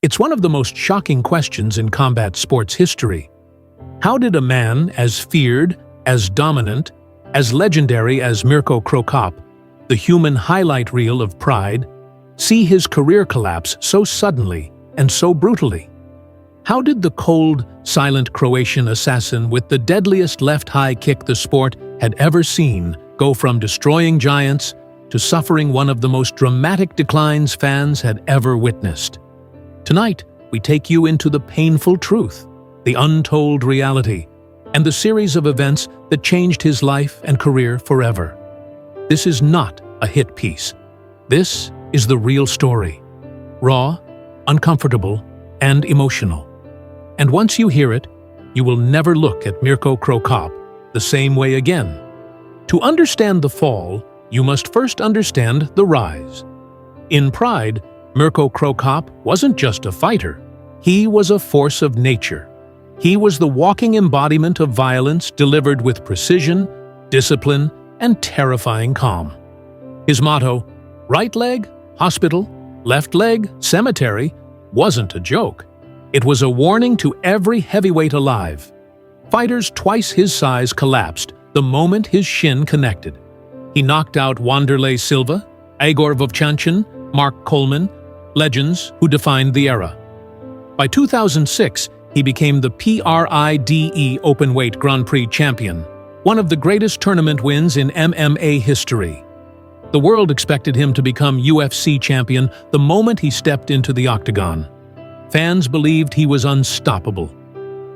It's one of the most shocking questions in combat sports history. How did a man as feared, as dominant, as legendary as Mirko Cro Cop, the human highlight reel of Pride, see his career collapse so suddenly and so brutally? How did the cold, silent Croatian assassin with the deadliest left high kick the sport had ever seen go from destroying giants to suffering one of the most dramatic declines fans had ever witnessed? Tonight, we take you into the painful truth, the untold reality, and the series of events that changed his life and career forever. This is not a hit piece. This is the real story. Raw, uncomfortable, and emotional. And once you hear it, you will never look at Mirko Cro Cop the same way again. To understand the fall, you must first understand the rise. In Pride, Mirko Cro Cop wasn't just a fighter. He was a force of nature. He was the walking embodiment of violence delivered with precision, discipline, and terrifying calm. His motto, right leg, hospital, left leg, cemetery, wasn't a joke. It was a warning to every heavyweight alive. Fighters twice his size collapsed the moment his shin connected. He knocked out Wanderlei Silva, Igor Vovchanchyn, Mark Coleman, legends who defined the era. By 2006, he became the PRIDE Openweight Grand Prix champion, one of the greatest tournament wins in MMA history. The world expected him to become UFC champion the moment he stepped into the octagon. Fans believed he was unstoppable.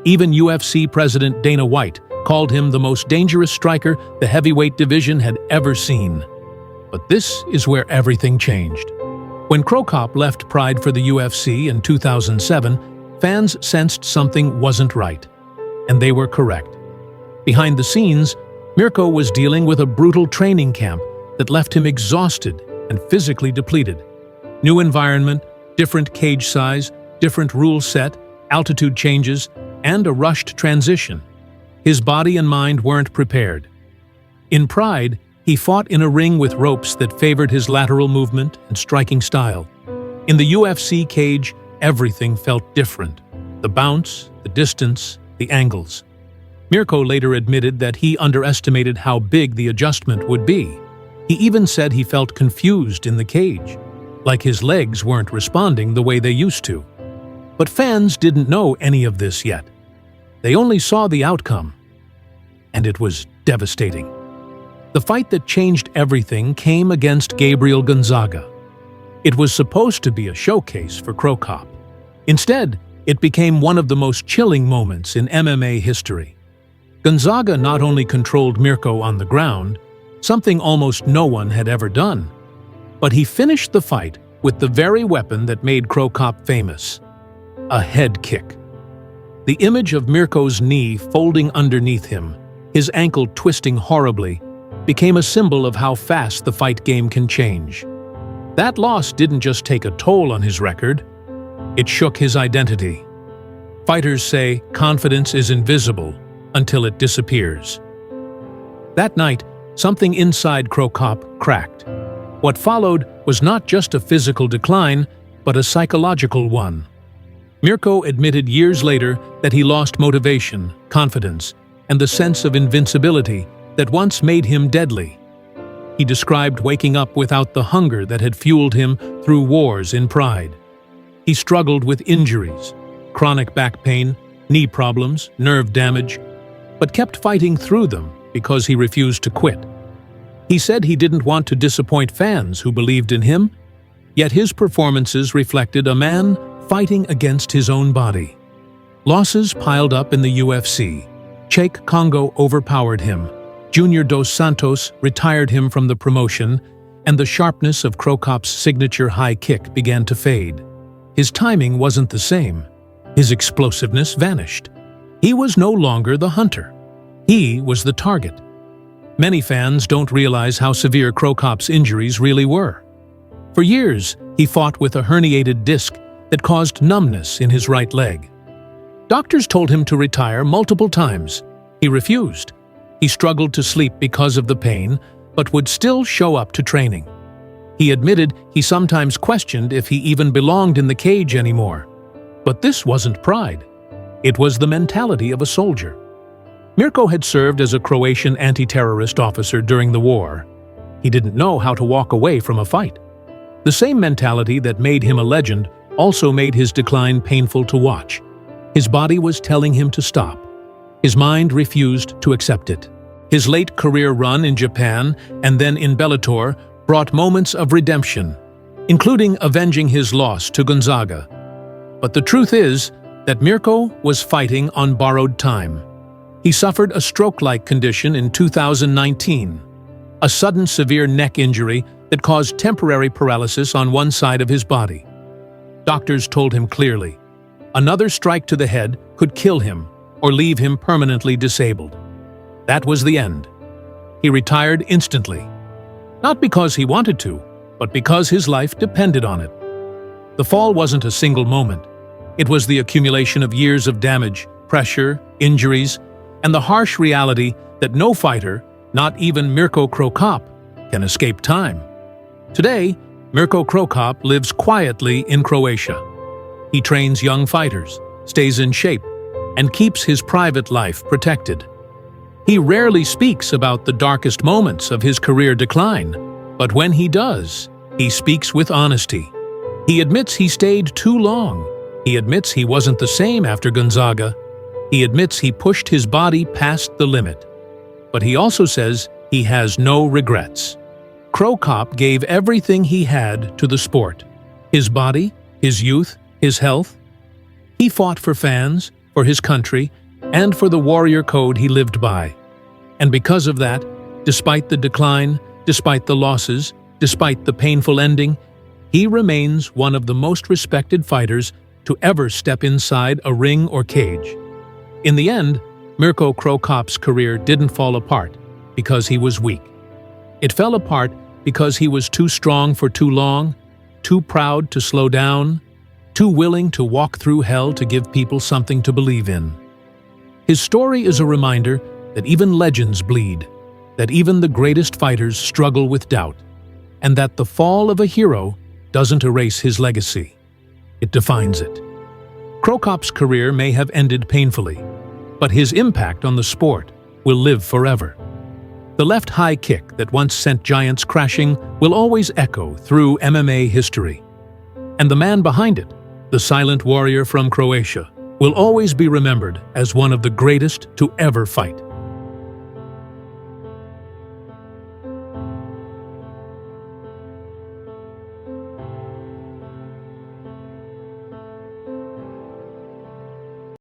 Even UFC President Dana White called him the most dangerous striker the heavyweight division had ever seen. But this is where everything changed. When Cro Cop left Pride for the UFC in 2007, fans sensed something wasn't right. And they were correct. Behind the scenes, Mirko was dealing with a brutal training camp that left him exhausted and physically depleted. New environment, different cage size, different rule set, altitude changes, and a rushed transition. His body and mind weren't prepared. In Pride, he fought in a ring with ropes that favored his lateral movement and striking style. In the UFC cage, everything felt different. The bounce, the distance, the angles. Mirko later admitted that he underestimated how big the adjustment would be. He even said he felt confused in the cage, like his legs weren't responding the way they used to. But fans didn't know any of this yet. They only saw the outcome, and it was devastating. The fight that changed everything came against Gabriel Gonzaga. It was supposed to be a showcase for Cro Cop. Instead, it became one of the most chilling moments in MMA history. Gonzaga not only controlled Mirko on the ground, something almost no one had ever done, but he finished the fight with the very weapon that made Cro Cop famous: a head kick. The image of Mirko's knee folding underneath him, his ankle twisting horribly, became a symbol of how fast the fight game can change. That loss didn't just take a toll on his record, it shook his identity. Fighters say confidence is invisible until it disappears. That night, something inside Cro Cop cracked. What followed was not just a physical decline, but a psychological one. Mirko admitted years later that he lost motivation, confidence, and the sense of invincibility that once made him deadly. He described waking up without the hunger that had fueled him through wars in Pride. He struggled with injuries, chronic back pain, knee problems, nerve damage, but kept fighting through them because he refused to quit. He said he didn't want to disappoint fans who believed in him, yet his performances reflected a man fighting against his own body. Losses piled up in the UFC. Cheikh Kongo overpowered him. Junior Dos Santos retired him from the promotion, and the sharpness of Cro Cop's signature high kick began to fade. His timing wasn't the same. His explosiveness vanished. He was no longer the hunter. He was the target. Many fans don't realize how severe Cro Cop's injuries really were. For years, he fought with a herniated disc that caused numbness in his right leg. Doctors told him to retire multiple times. He refused. He struggled to sleep because of the pain, but would still show up to training. He admitted he sometimes questioned if he even belonged in the cage anymore. But this wasn't pride. It was the mentality of a soldier. Mirko had served as a Croatian anti-terrorist officer during the war. He didn't know how to walk away from a fight. The same mentality that made him a legend also made his decline painful to watch. His body was telling him to stop. His mind refused to accept it. His late career run in Japan and then in Bellator brought moments of redemption, including avenging his loss to Gonzaga. But the truth is that Mirko was fighting on borrowed time. He suffered a stroke-like condition in 2019, a sudden severe neck injury that caused temporary paralysis on one side of his body. Doctors told him clearly, another strike to the head could kill him or leave him permanently disabled. That was the end. He retired instantly, not because he wanted to, but because his life depended on it. The fall wasn't a single moment. It was the accumulation of years of damage, pressure, injuries, and the harsh reality that no fighter, not even Mirko Cro Cop, can escape time. Today, Mirko Cro Cop lives quietly in Croatia. He trains young fighters, stays in shape, and keeps his private life protected. He rarely speaks about the darkest moments of his career decline, but when he does, he speaks with honesty. He admits he stayed too long. He admits he wasn't the same after Gonzaga. He admits he pushed his body past the limit. But he also says he has no regrets. Cro Cop gave everything he had to the sport. His body, his youth, his health. He fought for fans, for his country, and for the warrior code he lived by. And because of that, despite the decline, despite the losses, despite the painful ending, he remains one of the most respected fighters to ever step inside a ring or cage. In the end, Mirko Cro Cop's career didn't fall apart because he was weak. It fell apart because he was too strong for too long, too proud to slow down, too willing to walk through hell to give people something to believe in. His story is a reminder that even legends bleed, that even the greatest fighters struggle with doubt, and that the fall of a hero doesn't erase his legacy. It defines it. Cro Cop's career may have ended painfully, but his impact on the sport will live forever. The left high kick that once sent giants crashing will always echo through MMA history. And the man behind it, the silent warrior from Croatia, will always be remembered as one of the greatest to ever fight.